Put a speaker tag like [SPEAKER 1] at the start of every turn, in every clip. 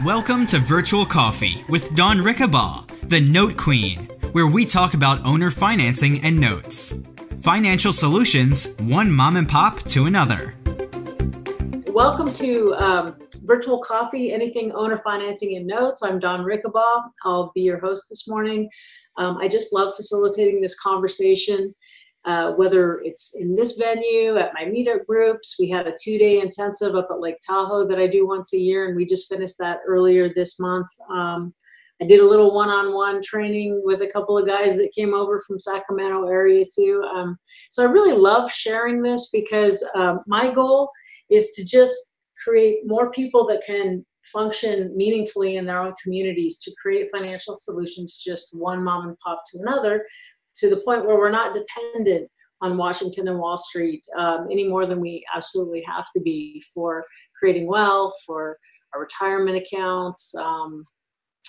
[SPEAKER 1] Welcome to Virtual Coffee with Dawn Rickabaugh, the Note Queen, where we talk about owner financing and notes. Financial solutions, one mom and pop to another.
[SPEAKER 2] Welcome to Virtual Coffee, anything owner financing and notes. I'm Dawn Rickabaugh. I'll be your host this morning. I just love facilitating this conversation, whether it's in this venue, at my meetup groups. We had a 2-day intensive up at Lake Tahoe that I do once a year, and we just finished that earlier this month. I did a little one-on-one training with a couple of guys that came over from Sacramento area too. So I really love sharing this because my goal is to just create more people that can function meaningfully in their own communities, to create financial solutions just one mom and pop to another, to the point where we're not dependent on Washington and Wall Street any more than we absolutely have to be for creating wealth, for our retirement accounts,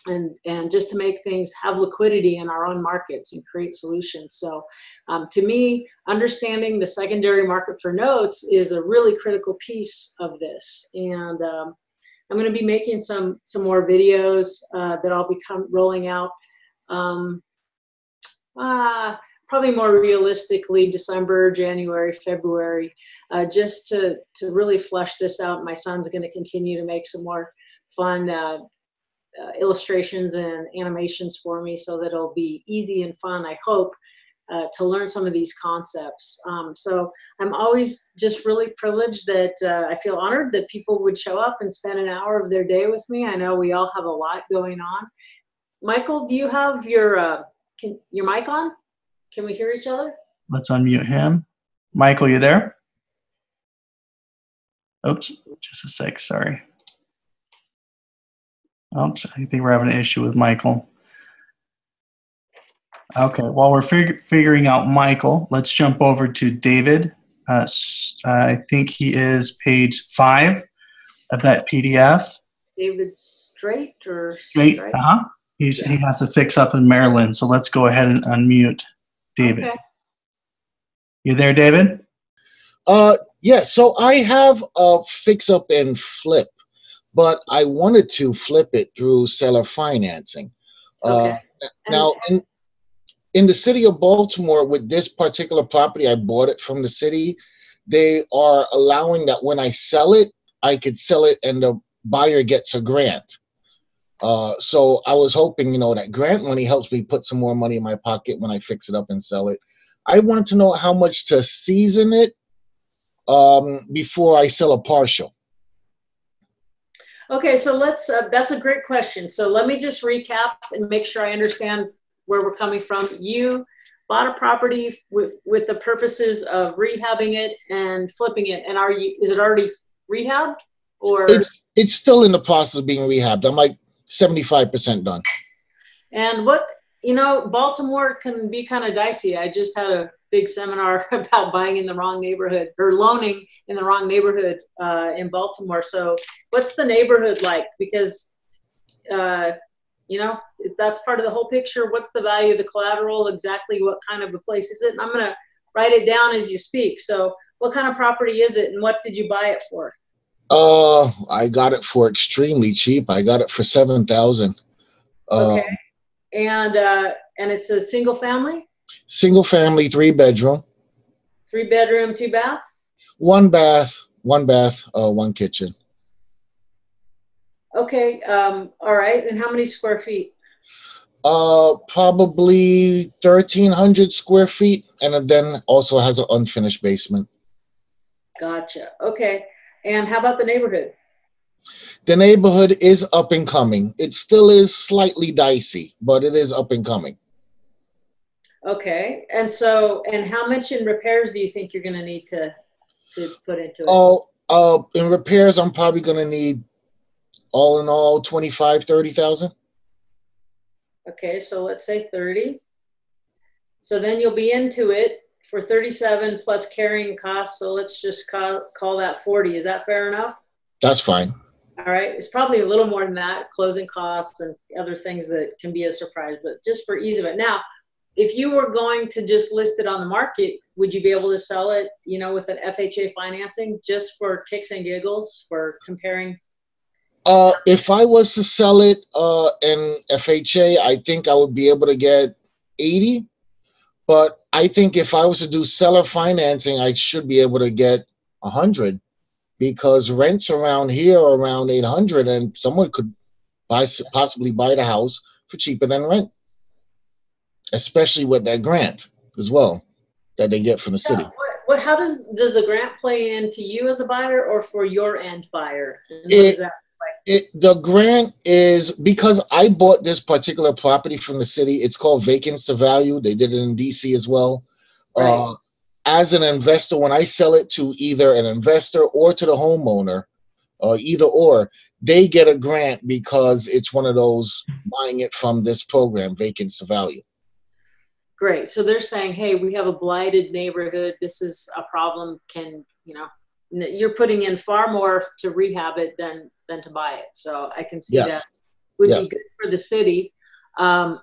[SPEAKER 2] and just to make things have liquidity in our own markets and create solutions. So to me, understanding the secondary market for notes is a really critical piece of this. And I'm going to be making some more videos that I'll be rolling out probably more realistically December, January, February, just to really flesh this out. My son's going to continue to make some more fun illustrations and animations for me so that it'll be easy and fun, I hope, to learn some of these concepts. So I'm always just really privileged that I feel honored that people would show up and spend an hour of their day with me. I know we all have a lot going on. Michael, do you have your mic on? Can we hear each other?
[SPEAKER 3] Let's unmute him. Michael, you there? Oops, just a sec, sorry. Oops, I think we're having an issue with Michael. Okay, while we're figuring out Michael, let's jump over to David. I think he is page 5 of that PDF.
[SPEAKER 2] David Straight or
[SPEAKER 3] Straight? Uh-huh. He has a fix up in Maryland, so let's go ahead and unmute David. Okay. You there, David?
[SPEAKER 4] Yeah, so I have a fix up and flip, but I wanted to flip it through seller financing.
[SPEAKER 2] Okay.
[SPEAKER 4] Now, in the city of Baltimore, with this particular property, I bought it from the city. They are allowing that when I sell it, I could sell it and the buyer gets a grant. So I was hoping, that grant money helps me put some more money in my pocket when I fix it up and sell it. I wanted to know how much to season it before I sell a partial.
[SPEAKER 2] Okay, so that's a great question. So let me just recap and make sure I understand where we're coming from. You bought a property with the purposes of rehabbing it and flipping it. And is it already rehabbed, or?
[SPEAKER 4] It's still in the process of being rehabbed. I'm like 75% done.
[SPEAKER 2] And Baltimore can be kind of dicey. I just had a big seminar about buying in the wrong neighborhood or loaning in the wrong neighborhood in Baltimore. So what's the neighborhood like? Because, if that's part of the whole picture, what's the value of the collateral? Exactly what kind of a place is it? And I'm going to write it down as you speak. So what kind of property is it and what did you buy it for?
[SPEAKER 4] I got it for extremely cheap. I got it for $7,000.
[SPEAKER 2] Okay. And it's a single family?
[SPEAKER 4] Single family, 3-bedroom.
[SPEAKER 2] 3-bedroom, 2 bath?
[SPEAKER 4] 1 bath, 1 kitchen.
[SPEAKER 2] Okay. All right. And how many square feet?
[SPEAKER 4] Probably 1,300 square feet. And then also has an unfinished basement.
[SPEAKER 2] Gotcha. Okay. And how about the neighborhood?
[SPEAKER 4] The neighborhood is up and coming. It still is slightly dicey, but it is up and coming.
[SPEAKER 2] Okay. And how much in repairs do you think you're going to need to put into it?
[SPEAKER 4] Oh, in repairs, I'm probably going to need, all in all, $25,000, $30,000.
[SPEAKER 2] Okay. So let's say 30. So then you'll be into it for 37 plus carrying costs. So let's just call that 40. Is that fair enough?
[SPEAKER 4] That's fine.
[SPEAKER 2] All right. It's probably a little more than that, closing costs and other things that can be a surprise, but just for ease of it. Now, if you were going to just list it on the market, would you be able to sell it, with an FHA financing just for kicks and giggles, for comparing
[SPEAKER 4] If I was to sell it in FHA, I think I would be able to get 80. But I think if I was to do seller financing, I should be able to get 100, because rents around here are around 800, and someone could possibly buy the house for cheaper than rent, especially with that grant as well that they get from the city.
[SPEAKER 2] How does the grant play into you as a buyer or for your end buyer? And what is that like?
[SPEAKER 4] The grant is because I bought this particular property from the city. It's called Vacants to Value. They did it in DC as well.
[SPEAKER 2] Right.
[SPEAKER 4] As an investor, when I sell it to either an investor or to the homeowner, either or, they get a grant because it's one of those buying it from this program, Vacants to Value.
[SPEAKER 2] Great. So they're saying, hey, we have a blighted neighborhood. This is a problem. Can, you know, you're putting in far more to rehab it than to buy it. So I can see that would be good for the city. All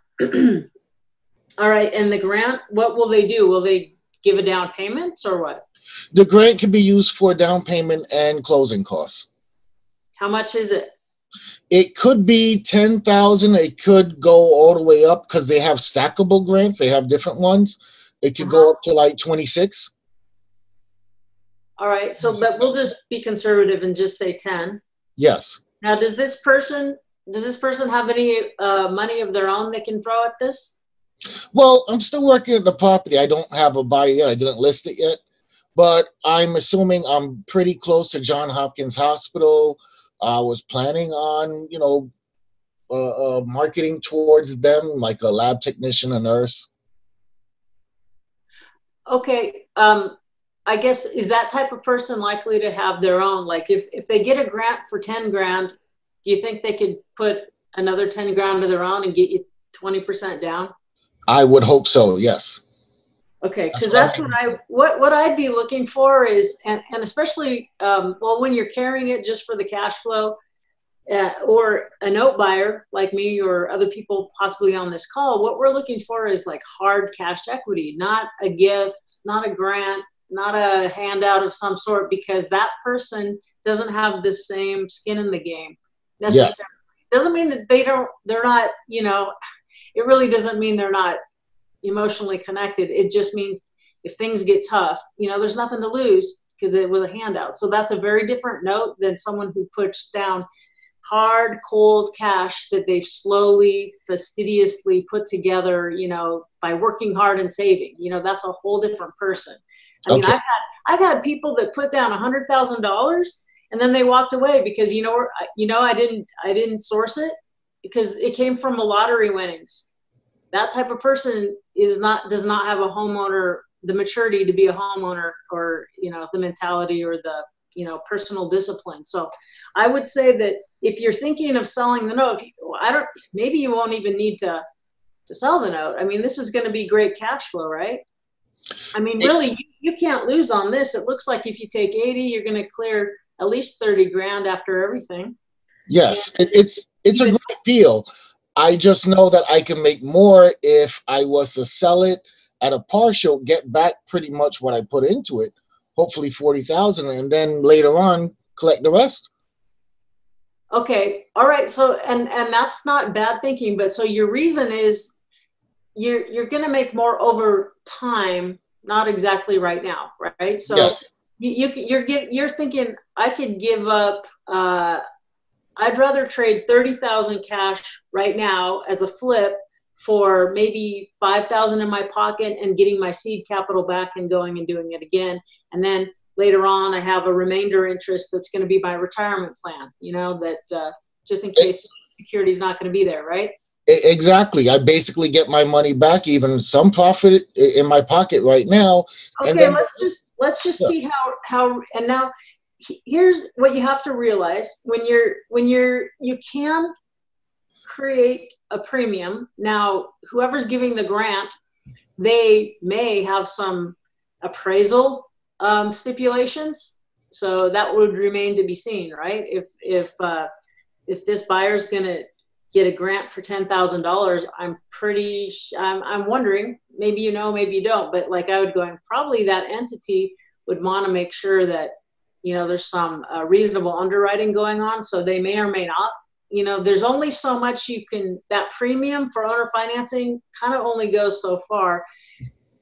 [SPEAKER 2] right. And the grant, what will they do? Will they give a down payment or what?
[SPEAKER 4] The grant can be used for down payment and closing costs.
[SPEAKER 2] How much is it?
[SPEAKER 4] It could be 10,000. It could go all the way up because they have stackable grants. They have different ones. It could go up to like 26.
[SPEAKER 2] All right. So, but we'll just be conservative and just say 10.
[SPEAKER 4] Yes.
[SPEAKER 2] Now, does this person have any money of their own they can throw at this?
[SPEAKER 4] Well, I'm still working at the property. I don't have a buyer yet. I didn't list it yet, but I'm assuming I'm pretty close to Johns Hopkins Hospital. I was planning on, you know, marketing towards them, like a lab technician, a nurse.
[SPEAKER 2] Okay. I guess, is that type of person likely to have their own? Like if they get a grant for 10 grand, do you think they could put another 10 grand of their own and get you 20% down?
[SPEAKER 4] I would hope so. Yes.
[SPEAKER 2] Okay. Cause that's what I'd be looking for is, and especially, well, when you're carrying it just for the cash flow, or a note buyer like me or other people possibly on this call, what we're looking for is like hard cash equity, not a gift, not a grant, not a handout of some sort, because that person doesn't have the same skin in the game necessarily. Yeah. Doesn't mean that they're not, you know, it really doesn't mean they're not emotionally connected. It just means if things get tough, you know, there's nothing to lose because it was a handout. So that's a very different note than someone who puts down hard, cold cash that they've slowly, fastidiously put together, you know, by working hard and saving. You know, that's a whole different person. I mean, I've had people that put down $100,000 and then they walked away because, you know, I didn't source it because it came from a lottery winnings. That type of person does not have a homeowner, the maturity to be a homeowner, or, you know, the mentality or the, you know, personal discipline. So I would say that if you're thinking of selling the note, maybe you won't even need to sell the note. I mean, this is going to be great cash flow, right? I mean, really, you can't lose on this. It looks like if you take 80, you're going to clear at least 30 grand after everything.
[SPEAKER 4] Yes, it's a great deal. I just know that I can make more if I was to sell it at a partial, get back pretty much what I put into it, hopefully 40,000, and then later on collect the rest.
[SPEAKER 2] Okay, all right. So and that's not bad thinking, but so your reason is you're going to make more over time, not exactly right now, right? So yes. You're thinking I could give up. I'd rather trade 30,000 cash right now as a flip for maybe 5,000 in my pocket and getting my seed capital back and going and doing it again. And then later on, I have a remainder interest that's going to be my retirement plan, you know, that just in case security is not going to be there, right?
[SPEAKER 4] Exactly. I basically get my money back, even some profit in my pocket right now.
[SPEAKER 2] Okay, and then, let's just see how and now here's what you have to realize when you can create a premium. Now, whoever's giving the grant, they may have some appraisal stipulations, so that would remain to be seen, right? If this buyer's going to get a grant for $10,000, I'm wondering, maybe you know, maybe you don't, but like I would go, and probably that entity would want to make sure that there's some reasonable underwriting going on, so they may or may not. There's only so much that premium for owner financing kind of only goes so far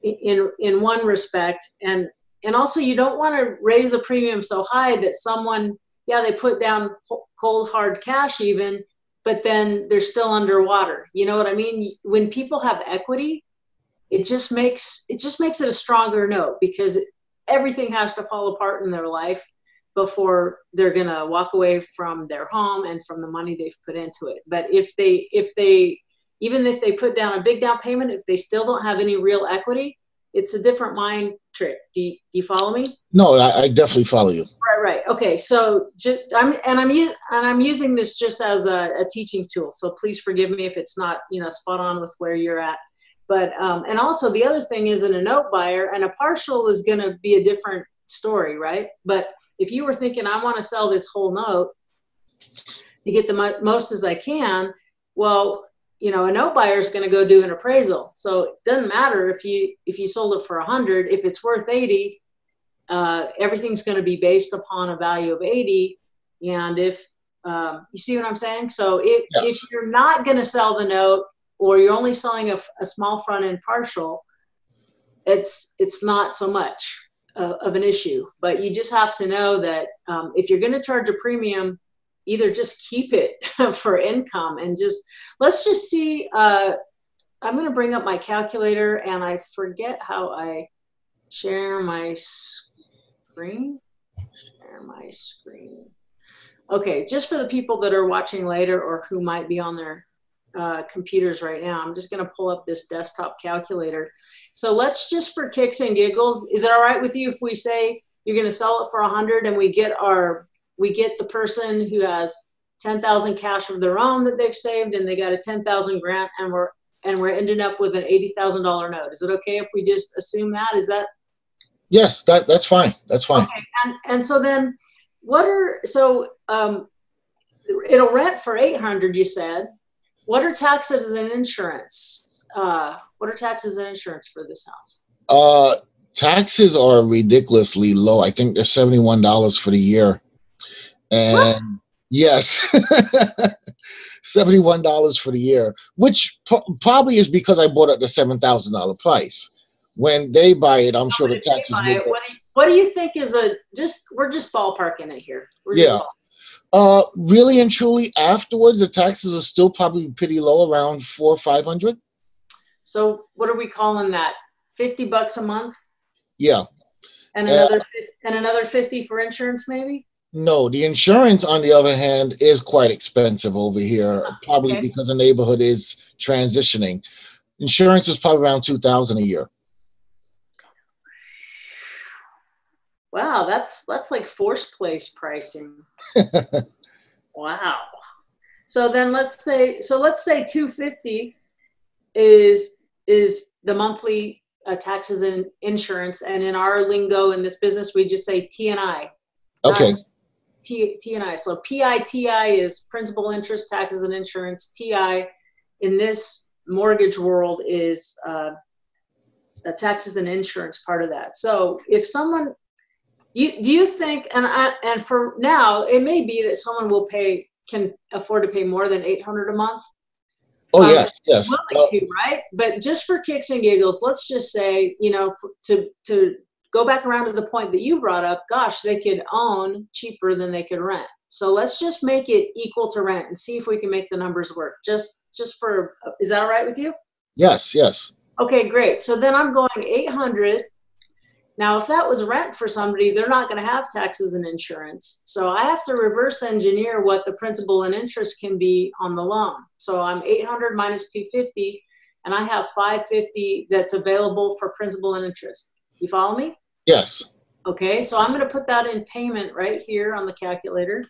[SPEAKER 2] in one respect. And also you don't want to raise the premium so high that someone, they put down cold hard cash even, but then they're still underwater. You know what I mean? When people have equity, it just makes it a stronger note, because everything has to fall apart in their life before they're going to walk away from their home and from the money they've put into it. But even if they put down a big down payment, if they still don't have any real equity, it's a different mind trick. Do you follow me?
[SPEAKER 4] No, I definitely follow you.
[SPEAKER 2] Right. Okay. So I'm using this just as a teaching tool. So please forgive me if it's not, spot on with where you're at. But, and also the other thing is, in a note buyer, and a partial is going to be a different story, right? But if you were thinking, I want to sell this whole note to get the most as I can, well, a note buyer is going to go do an appraisal. So it doesn't matter if you sold it for 100, if it's worth 80, everything's going to be based upon a value of 80. And if you see what I'm saying? So if you're not going to sell the note, or you're only selling a small front end partial, it's not so much of an issue. But you just have to know that if you're going to charge a premium, either just keep it for income and let's just see. I'm going to bring up my calculator, and I forget how I share my screen. Okay, just for the people that are watching later or who might be on their computers right now, I'm just going to pull up this desktop calculator. So let's just, for kicks and giggles, is it all right with you if we say you're going to sell it for 100 and we get the person who has 10,000 cash of their own that they've saved, and they got a 10,000 grant, and we're ending up with an $80,000 note? Is it okay if we just assume that? Is that?
[SPEAKER 4] Yes, that's fine. That's fine.
[SPEAKER 2] Okay. And so then it'll rent for 800, you said. What are taxes and insurance? What are taxes and insurance for this house?
[SPEAKER 4] Taxes are ridiculously low. I think they're $71 for the year. And
[SPEAKER 2] what?
[SPEAKER 4] Yes, $71 for the year, which probably is because I bought at the $7,000 price. When they buy it, I'm sure the taxes will go.
[SPEAKER 2] What do you think is we're just ballparking it here.
[SPEAKER 4] Really and truly, afterwards, the taxes are still probably pretty low, around $400 or $500.
[SPEAKER 2] So what are we calling that? $50 a month?
[SPEAKER 4] Yeah.
[SPEAKER 2] And another 50 for insurance, maybe?
[SPEAKER 4] No, the insurance, on the other hand, is quite expensive over here, probably because the neighborhood is transitioning. Insurance is probably around $2,000 a year.
[SPEAKER 2] Wow, that's like forced place pricing. Wow. So then let's say 250 is the monthly taxes and insurance, and in our lingo in this business we just say T&I.
[SPEAKER 4] Okay.
[SPEAKER 2] T&I. So PITI is principal, interest, taxes, and insurance. TI in this mortgage world is the taxes and insurance part of that. So if someone, do you think, and for now, it may be that someone can afford to pay more than $800 a month.
[SPEAKER 4] Oh, yes.
[SPEAKER 2] Willing to, right? But just for kicks and giggles, let's just say, to go back around to the point that you brought up, gosh, they could own cheaper than they could rent. So let's just make it equal to rent and see if we can make the numbers work. Is that all right with you?
[SPEAKER 4] Yes.
[SPEAKER 2] Okay, great. So then I'm going 800. Now, if that was rent for somebody, they're not going to have taxes and insurance. So I have to reverse engineer what the principal and interest can be on the loan. So I'm 800 minus 250, and I have 550 that's available for principal and interest. You follow me?
[SPEAKER 4] Yes.
[SPEAKER 2] Okay, so I'm going to put that in payment right here on the calculator.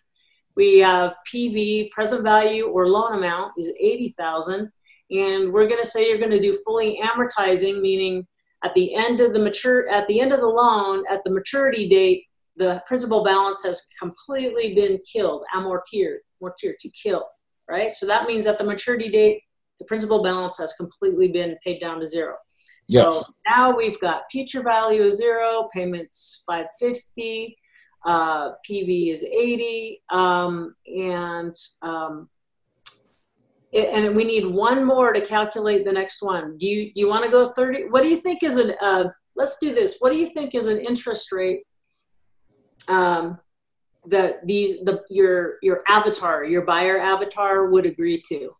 [SPEAKER 2] We have PV, present value or loan amount, is 80,000, and we're going to say you're going to do fully amortizing, meaning at the end of the loan, at the maturity date, the principal balance has completely been killed, amortir to kill, right? So that means at the maturity date, the principal balance has completely been paid down to zero. So
[SPEAKER 4] yes.
[SPEAKER 2] Now we've got future value of 0, payments 550. PV is 80, and we need one more to calculate the next one. Do you want to go 30? What do you think is let's do this. What do you think is an interest rate that your avatar, your buyer avatar would agree to?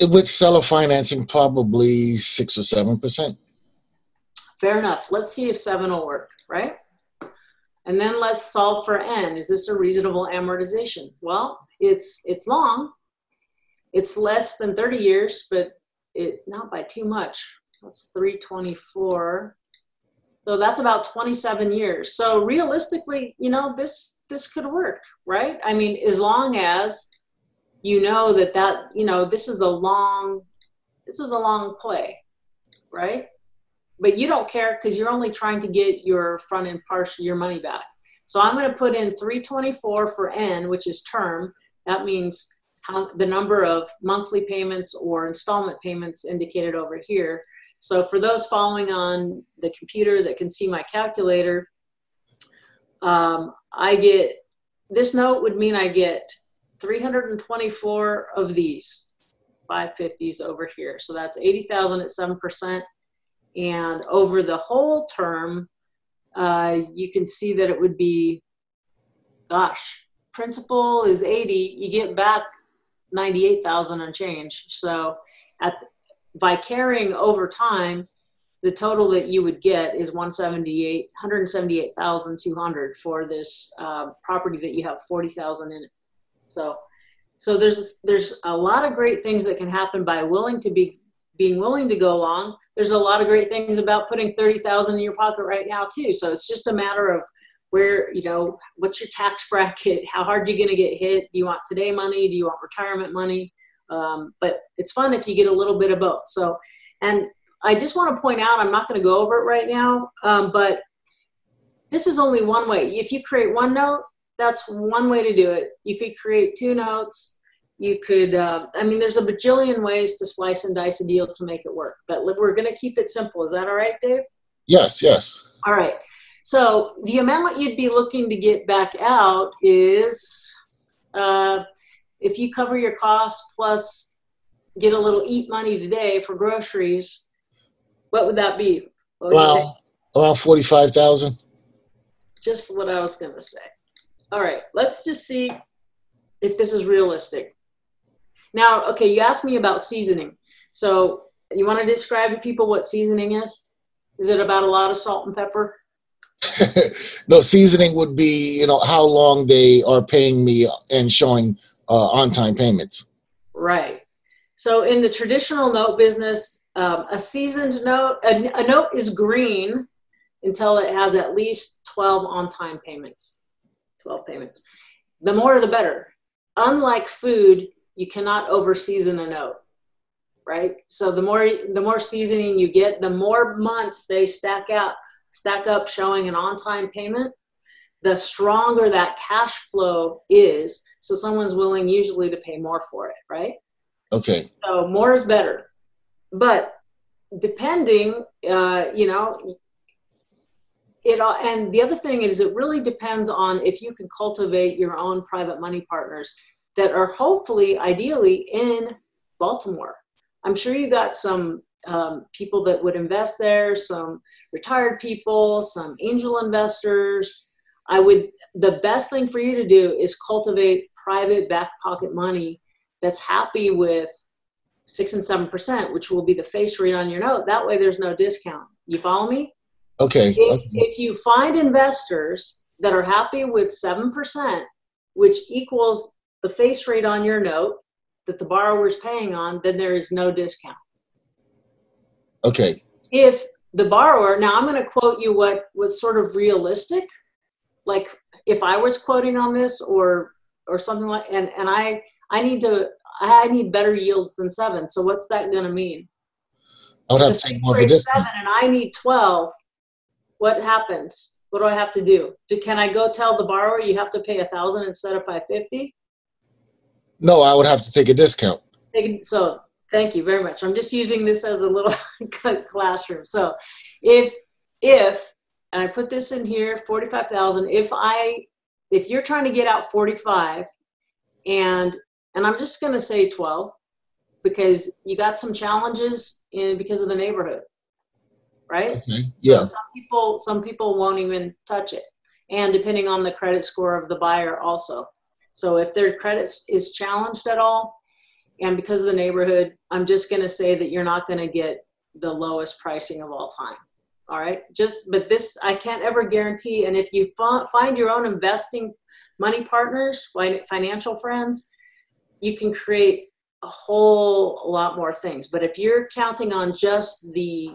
[SPEAKER 4] With seller financing, probably 6 or 7%.
[SPEAKER 2] Fair enough. Let's see if 7 will work, right? And then let's solve for N. Is this a reasonable amortization? Well, it's long. It's less than 30 years, but not by too much. That's 324. So that's about 27 years. So realistically, this could work, right? I mean, as long as you know this is a long play, right? But you don't care because you're only trying to get your front end partial, your money back. So I'm going to put in 324 for N, which is term. That means the number of monthly payments or installment payments indicated over here. So for those following on the computer that can see my calculator, this note would mean I get 324 of these 550s over here. So that's 80,000 at 7%. And over the whole term, you can see that it would be, principal is 80, you get back 98,000 and change. So by carrying over time, the total that you would get is 178,200 for this property that you have 40,000 in it. So there's a lot of great things that can happen by being willing to go along. There's a lot of great things about putting 30,000 in your pocket right now too. So it's just a matter of where, what's your tax bracket? How hard are you going to get hit? Do you want today money? Do you want retirement money? But it's fun if you get a little bit of both. So, and I just want to point out, I'm not going to go over it right now, but this is only one way. If you create one note, that's one way to do it. You could create 2 notes. You could, there's a bajillion ways to slice and dice a deal to make it work, but we're going to keep it simple. Is that all right, Dave?
[SPEAKER 4] Yes, yes.
[SPEAKER 2] All right. So the amount you'd be looking to get back out is, if you cover your costs plus get a little eat money today for groceries, what would that be?
[SPEAKER 4] Around 45,000.
[SPEAKER 2] Just what I was going to say. All right. Let's just see if this is realistic. Now, okay, you asked me about seasoning. So you want to describe to people what seasoning is? Is it about a lot of salt and pepper?
[SPEAKER 4] No, seasoning would be, how long they are paying me and showing on-time payments.
[SPEAKER 2] Right. So in the traditional note business, a seasoned note, a note is green until it has at least 12 on-time payments. 12 payments. The more the better. Unlike food, you cannot over-season a note, right? So the more seasoning you get, the more months they stack up showing an on-time payment, the stronger that cash flow is. So someone's willing usually to pay more for it, right?
[SPEAKER 4] Okay.
[SPEAKER 2] So more is better. But depending, and the other thing is it really depends on if you can cultivate your own private money partners that are hopefully, ideally, in Baltimore. I'm sure you got some people that would invest there, some retired people, some angel investors. The best thing for you to do is cultivate private back pocket money that's happy with 6 and 7%, which will be the face rate on your note. That way there's no discount. You follow me?
[SPEAKER 4] Okay.
[SPEAKER 2] If you find investors that are happy with 7%, which equals the face rate on your note that the borrower is paying on, then there is no discount.
[SPEAKER 4] Okay.
[SPEAKER 2] If the borrower, now I'm going to quote you what was sort of realistic, like if I was quoting on this or something like, and I need better yields than 7. So what's that going to mean?
[SPEAKER 4] I would have to take more of a discount.
[SPEAKER 2] 7 and I need 12. What happens? What do I have to do? Can I go tell the borrower you have to pay 1,000 instead of 550?
[SPEAKER 4] No, I would have to take a discount.
[SPEAKER 2] So thank you very much. I'm just using this as a little classroom. So if and I put this in here, 45,000. If you're trying to get out 45, and I'm just going to say 12, because you got some challenges because of the neighborhood, right?
[SPEAKER 4] Okay. Yeah.
[SPEAKER 2] So some people won't even touch it, and depending on the credit score of the buyer also. So if their credit is challenged at all, and because of the neighborhood, I'm just going to say that you're not going to get the lowest pricing of all time. All right. But this, I can't ever guarantee. And if you find your own investing money partners, financial friends, you can create a whole lot more things. But if you're counting on just the,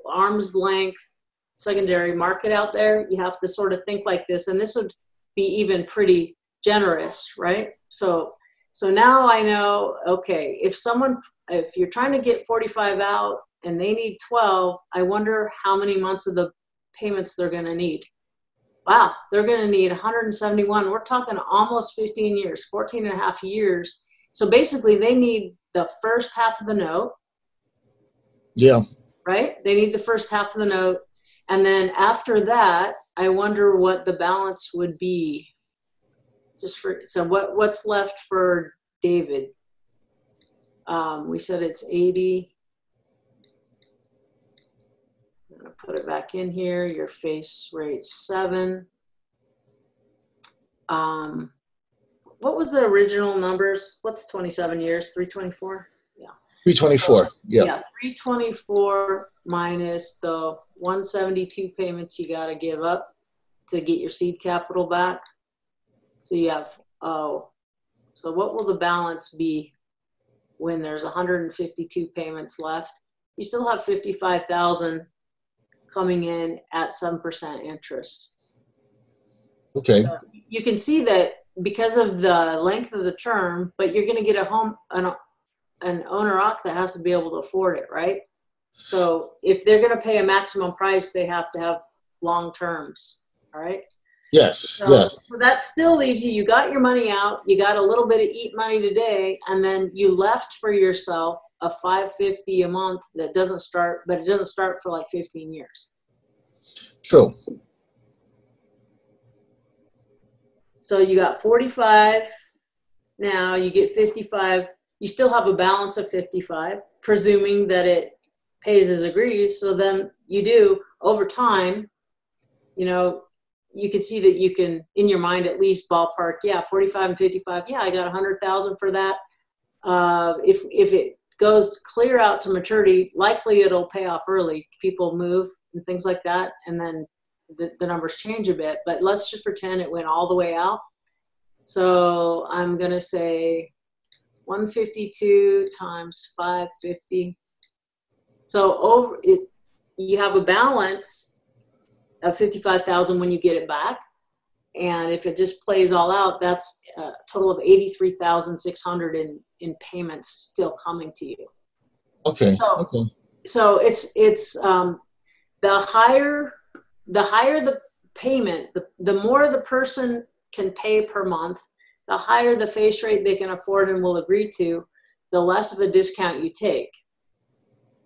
[SPEAKER 2] arm's length secondary market out there, you have to sort of think like this. And this would be even pretty generous, right? So now I know, okay, if you're trying to get 45 out and they need 12, I wonder how many months of the payments they're going to need. Wow, they're going to need 171. We're talking almost 15 years, 14 and a half years. So basically they need the first half of the note.
[SPEAKER 4] Yeah.
[SPEAKER 2] Right? They need the first half of the note. And then after that, I wonder what the balance would be. So what's left for David? We said it's 80. I'm going to put it back in here. Your face rate 7. What was the original numbers? What's 27 years? 324? Yeah.
[SPEAKER 4] 324. Yeah.
[SPEAKER 2] Yeah, 324 minus the 172 payments you got to give up to get your seed capital back. So you have, so what will the balance be when there's 152 payments left? You still have 55,000 coming in at 7% interest.
[SPEAKER 4] Okay.
[SPEAKER 2] So you can see that because of the length of the term, but you're going to get an owner-occ that has to be able to afford it, right? So if they're going to pay a maximum price, they have to have long terms, all right?
[SPEAKER 4] Yes, yes.
[SPEAKER 2] So that still leaves you got your money out, you got a little bit of eat money today, and then you left for yourself a $550 a month that doesn't start, but it doesn't start for like 15 years.
[SPEAKER 4] True.
[SPEAKER 2] So you got 45 now, you get 55, you still have a balance of 55, presuming that it pays as agrees. So then you do, over time, you can see that you can, in your mind, at least ballpark, yeah, 45 and 55, yeah, I got 100,000 for that. If it goes clear out to maturity, likely it'll pay off early. People move and things like that, and then the numbers change a bit. But let's just pretend it went all the way out. So I'm going to say 152 times 550. So you have a balance of 55,000 when you get it back. And if it just plays all out, that's a total of 83,600 in payments still coming to you.
[SPEAKER 4] Okay.
[SPEAKER 2] So it's the higher the payment, the more the person can pay per month, the higher the face rate they can afford and will agree to, the less of a discount you take.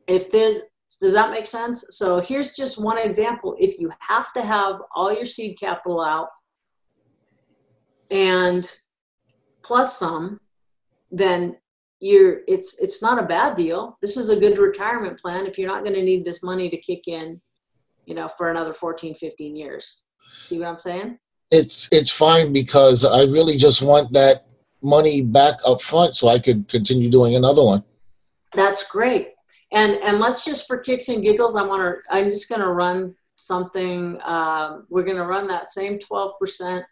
[SPEAKER 2] Does that make sense? So here's just one example. If you have to have all your seed capital out and plus some, then it's not a bad deal. This is a good retirement plan if you're not going to need this money to kick in, for another 14, 15 years. See what I'm saying?
[SPEAKER 4] It's fine because I really just want that money back up front so I could continue doing another one.
[SPEAKER 2] That's great. And let's just, for kicks and giggles, I'm just going to run something. We're going to run that same 12%,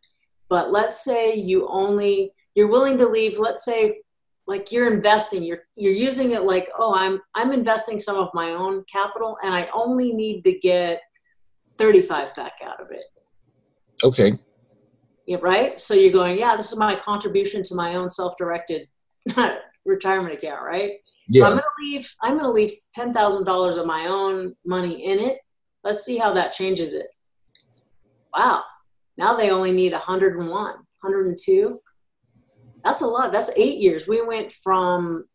[SPEAKER 2] but let's say you're willing to leave, let's say, like you're investing, you're using it like, oh, I'm investing some of my own capital and I only need to get 35 back out of it.
[SPEAKER 4] Okay.
[SPEAKER 2] Yeah, right? So you're going, yeah, this is my contribution to my own self-directed retirement account, right?
[SPEAKER 4] Yeah.
[SPEAKER 2] So I'm gonna leave $10,000 of my own money in it. Let's see how that changes it. Wow. Now they only need 101, 102. That's a lot. That's 8 years. We went from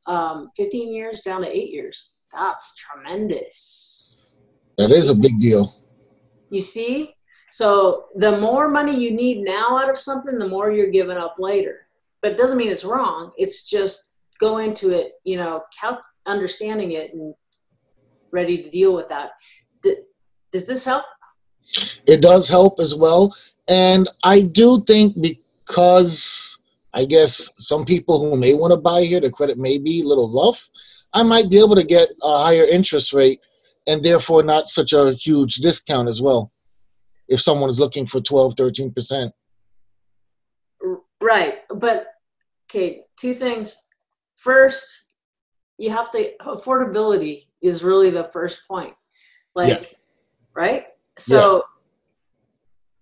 [SPEAKER 2] 15 years down to 8 years. That's tremendous.
[SPEAKER 4] That is a big deal.
[SPEAKER 2] You see? So the more money you need now out of something, the more you're giving up later. But it doesn't mean it's wrong. It's just go into it, you know, understanding it and ready to deal with that. Does this help?
[SPEAKER 4] It does help as well. And I do think, because I guess some people who may want to buy here, the credit may be a little rough, I might be able to get a higher interest rate and therefore not such a huge discount as well, if someone is looking for 12, 13%.
[SPEAKER 2] Right. But, okay, two things. First, you have to, affordability is really the first point. Like,
[SPEAKER 4] Yeah.
[SPEAKER 2] right? So
[SPEAKER 4] Yeah.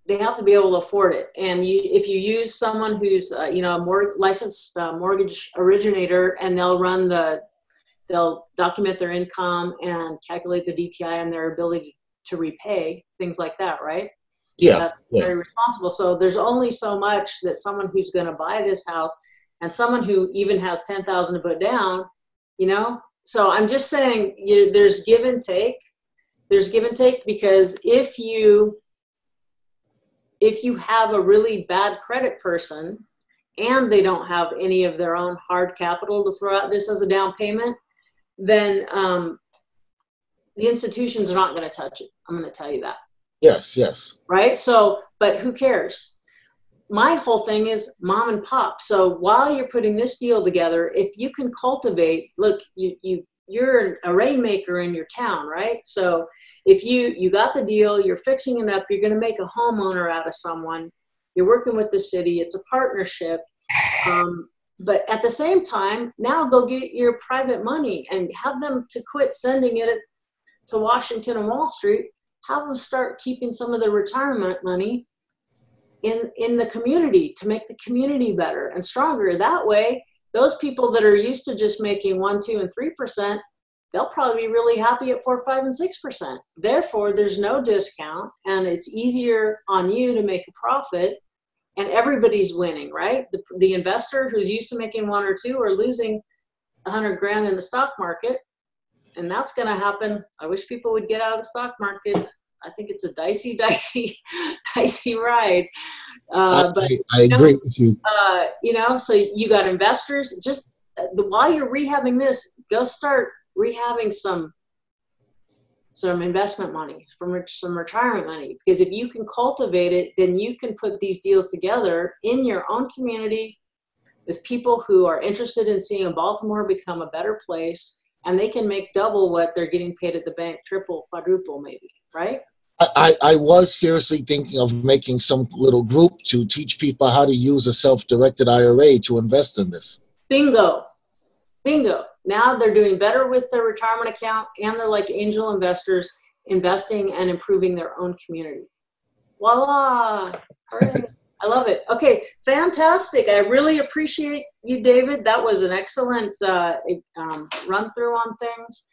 [SPEAKER 2] they have to be able to afford it. And if you use someone who's, you know, a more licensed mortgage originator, and they'll document their income and calculate the DTI and their ability to repay, things like that, right?
[SPEAKER 4] Yeah.
[SPEAKER 2] That's
[SPEAKER 4] Yeah.
[SPEAKER 2] very responsible. So there's only so much that someone who's going to buy this house, and someone who even has 10,000 to put down, you know? So I'm just saying, there's give and take. There's give and take, because if you have a really bad credit person and they don't have any of their own hard capital to throw out this as a down payment, then the institutions are not going to touch it. I'm going to tell you that.
[SPEAKER 4] Yes, yes.
[SPEAKER 2] Right? So, but who cares? My whole thing is mom and pop. So while you're putting this deal together, if you can cultivate, look, you're a rainmaker in your town, right? So if you got the deal, you're fixing it up, you're going to make a homeowner out of someone, you're working with the city, it's a partnership. But at the same time, now go get your private money and have them to quit sending it to Washington and Wall Street. Have them start keeping some of their retirement money in the community to make the community better and stronger. That way, those people that are used to just making 1%, 2%, and 3%, they'll probably be really happy at 4%, 5%, and 6%. Therefore, there's no discount, and it's easier on you to make a profit, and everybody's winning, right? The investor who's used to making 1 or 2 are losing 100 grand in the stock market, and that's going to happen. I wish people would get out of the stock market. I think it's a dicey ride. But
[SPEAKER 4] I agree with you.
[SPEAKER 2] You know, so you got investors. Just while you're rehabbing this, go start rehabbing some investment money, some retirement money. Because if you can cultivate it, then you can put these deals together in your own community with people who are interested in seeing Baltimore become a better place, and they can make double what they're getting paid at the bank, triple, quadruple, maybe, right?
[SPEAKER 4] I was seriously thinking of making some little group to teach people how to use a self-directed IRA to invest in this.
[SPEAKER 2] Bingo. Bingo. Now they're doing better with their retirement account, and they're like angel investors, investing and improving their own community. Voila. Hooray. I love it. Okay, fantastic. I really appreciate you, David. That was an excellent run through on things.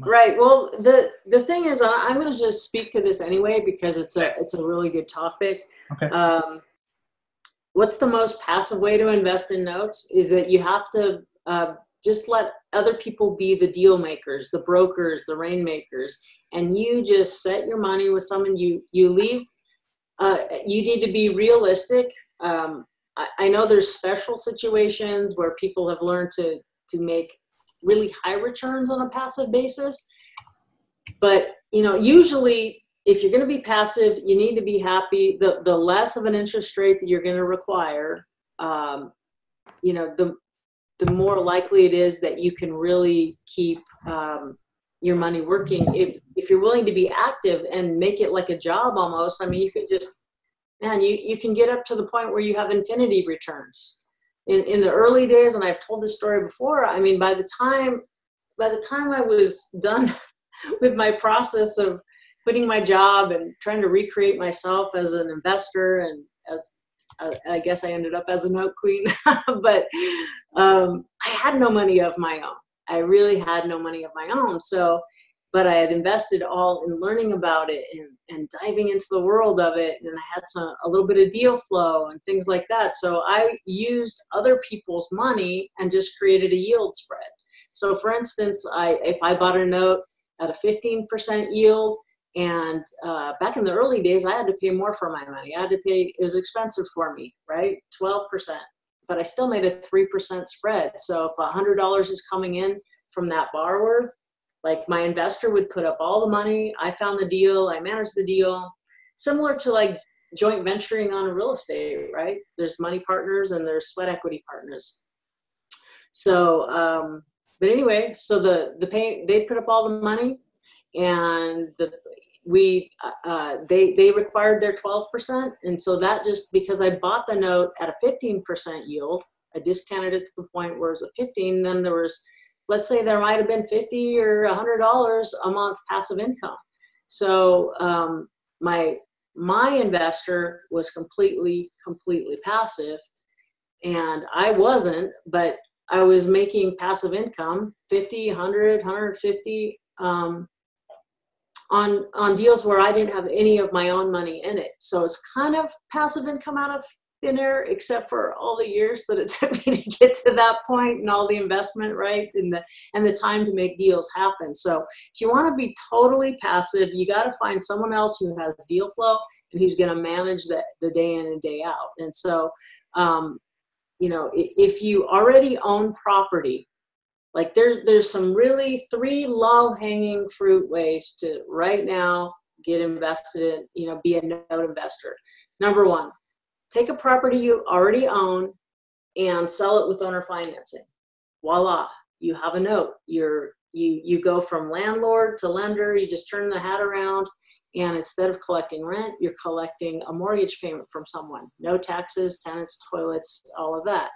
[SPEAKER 2] Right. Well, the thing is, I'm going to just speak to this anyway because it's a really good topic.
[SPEAKER 3] Okay.
[SPEAKER 2] What's the most passive way to invest in notes is that you have to just let other people be the deal makers, the brokers, the rainmakers, and you just set your money with someone. You leave. You need to be realistic. I know there's special situations where people have learned to make really high returns on a passive basis. But, you know, usually if you're going to be passive, you need to be happy. The less of an interest rate that you're going to require, you know, the more likely it is that you can really keep your money working. If you're willing to be active and make it like a job almost, I mean, you could just, man, you can get up to the point where you have infinity returns. In the early days, and I've told this story before, I mean, by the time I was done with my process of quitting my job and trying to recreate myself as an investor, and as I guess I ended up as a note queen, but I had no money of my own. I really had no money of my own. So, but I had invested all in learning about it and diving into the world of it. And I had a little bit of deal flow and things like that. So I used other people's money and just created a yield spread. So for instance, if I bought a note at a 15% yield. And back in the early days, I had to pay more for my money. It was expensive for me, right? 12%. But I still made a 3% spread. So if $100 is coming in from that borrower, like my investor would put up all the money. I found the deal. I managed the deal. Similar to like joint venturing on real estate, right? There's money partners and there's sweat equity partners. So, but anyway, so they put up all the money, and they required their 12%, and so that just because I bought the note at a 15% yield, I discounted it to the point where it was a 15. Then there was, let's say there might have been $50 or $100 a month passive income. So my investor was completely passive, and I wasn't, but I was making passive income, 50, 100, 150, on deals where I didn't have any of my own money in it. So it's kind of passive income out of thin air, except for all the years that it took me to get to that point and all the investment, right? And the time to make deals happen. So if you want to be totally passive, you got to find someone else who has deal flow and who's going to manage the day in and day out. And so, if you already own property, like there's some really 3 low-hanging fruit ways to right now get invested in, be a note investor. Number 1, take a property you already own and sell it with owner financing. Voila, you have a note. You go from landlord to lender. You just turn the hat around, and instead of collecting rent, you're collecting a mortgage payment from someone. No taxes, tenants, toilets, all of that.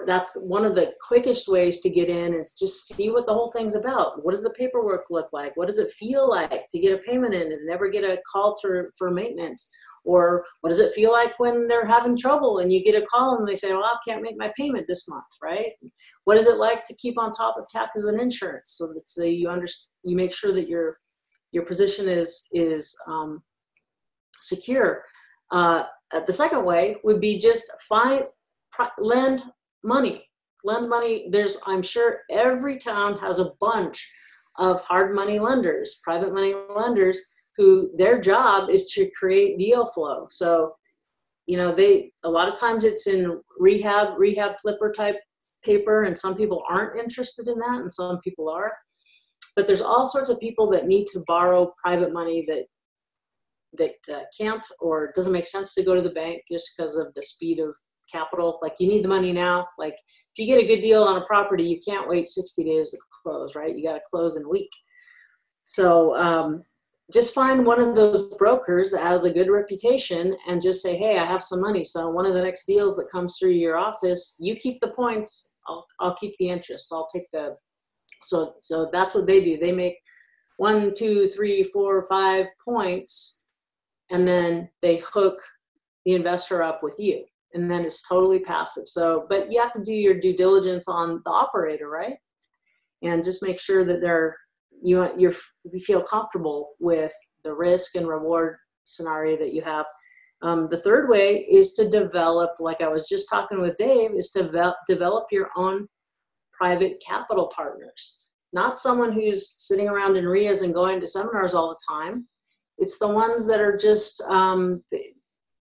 [SPEAKER 2] That's one of the quickest ways to get in, is just see what the whole thing's about. What does the paperwork look like? What does it feel like to get a payment in and never get a call for maintenance? Or what does it feel like when they're having trouble and you get a call and they say, well, I can't make my payment this month, right? What is it like to keep on top of taxes and insurance, so that you make sure that your position is secure? The second way would be just lend money. I'm sure every town has a bunch of hard money lenders, private money lenders, who their job is to create deal flow. So, a lot of times it's in rehab flipper type paper, and some people aren't interested in that and some people are. But there's all sorts of people that need to borrow private money that can't, or doesn't make sense to go to the bank just because of the speed of capital. Like, you need the money now. Like, if you get a good deal on a property, you can't wait 60 days to close, right? You got to close in a week. So just find one of those brokers that has a good reputation and just say, hey, I have some money. So one of the next deals that comes through your office, you keep the points, I'll keep the interest. I'll take so that's what they do. They make 1, 2, 3, 4, 5 points, and then they hook the investor up with you. And then it's totally passive. So, but you have to do your due diligence on the operator, right? And just make sure that you feel comfortable with the risk and reward scenario that you have. The third way is to develop, like I was just talking with Dave, is to develop your own private capital partners. Not someone who's sitting around in RIAs and going to seminars all the time. It's the ones that are just,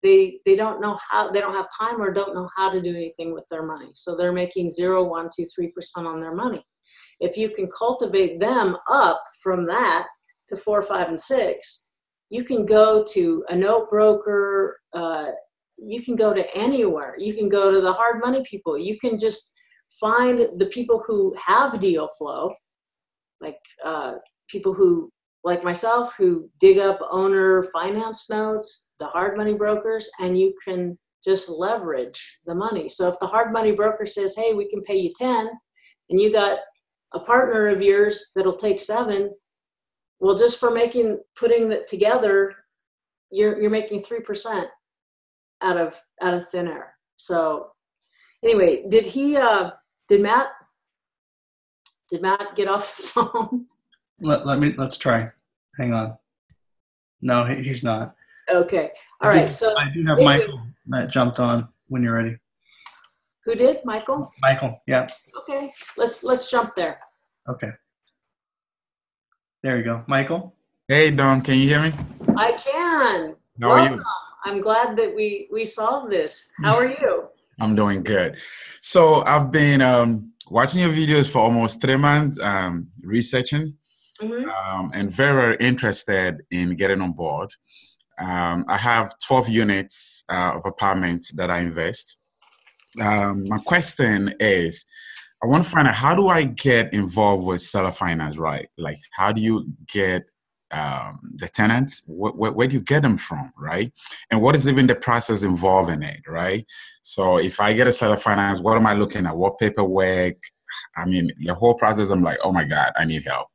[SPEAKER 2] they don't know how, they don't have time or don't know how to do anything with their money. So they're making 0, 1, 2, 3% on their money. If you can cultivate them up from that to 4, 5, and 6, you can go to a note broker. You can go to anywhere. You can go to the hard money people. You can just find the people who have deal flow, like people who, like myself, who dig up owner finance notes, the hard money brokers, and you can just leverage the money. So if the hard money broker says, hey, we can pay you 10, and you got a partner of yours that'll take 7, well, just for putting that together, you're making 3% out of thin air. So anyway, did Matt get off the phone?
[SPEAKER 3] Let's try. Hang on. No, he's not.
[SPEAKER 2] Okay. All right. So
[SPEAKER 3] I do have Michael that jumped on when you're ready.
[SPEAKER 2] Who did? Michael?
[SPEAKER 3] Michael, yeah.
[SPEAKER 2] Okay. Let's jump there.
[SPEAKER 3] Okay. There you go. Michael?
[SPEAKER 5] Hey, Don, can you hear me?
[SPEAKER 2] I can.
[SPEAKER 5] How are
[SPEAKER 2] Welcome.
[SPEAKER 5] you?
[SPEAKER 2] I'm glad that we solved this. How are you?
[SPEAKER 5] I'm doing good. So I've been watching your videos for almost 3 months, researching, and very, very interested in getting on board. I have 12 units of apartments that I invest. My question is, I want to find out, how do I get involved with seller finance, right? Like, how do you get the tenants? Where do you get them from, right? And what is even the process involved in it, right? So if I get a seller finance, what am I looking at? What paperwork? I mean, the whole process, I'm like, oh my God, I need help.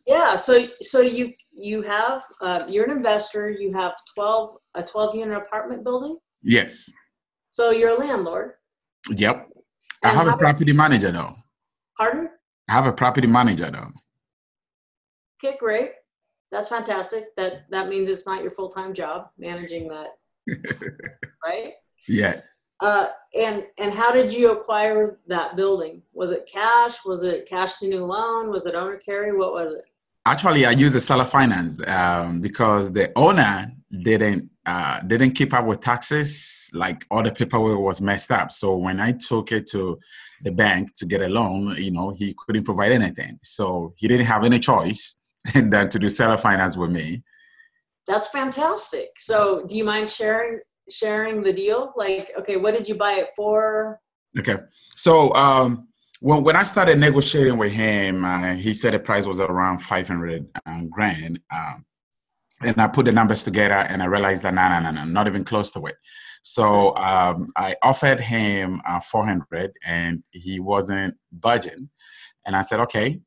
[SPEAKER 2] Yeah, so you have you're an investor. You have a 12-unit apartment building.
[SPEAKER 5] Yes.
[SPEAKER 2] So you're a landlord.
[SPEAKER 5] Yep. I have a property manager though.
[SPEAKER 2] Pardon?
[SPEAKER 5] I have a property manager though.
[SPEAKER 2] Okay, great. That's fantastic. That means it's not your full-time job managing that, right?
[SPEAKER 5] Yes.
[SPEAKER 2] And how did you acquire that building? Was it cash? Was it cash to new loan? Was it owner carry? What was it?
[SPEAKER 5] Actually, I used the seller finance because the owner didn't keep up with taxes. Like, all the paperwork was messed up. So when I took it to the bank to get a loan, he couldn't provide anything. So he didn't have any choice than to do seller finance with me.
[SPEAKER 2] That's fantastic. So do you mind sharing the deal? Like, okay, what did you buy it for?
[SPEAKER 5] Okay. So when I started negotiating with him, he said the price was around 500 grand. And I put the numbers together and I realized that, no, not even close to it. So I offered him 400 and he wasn't budging. And I said, okay.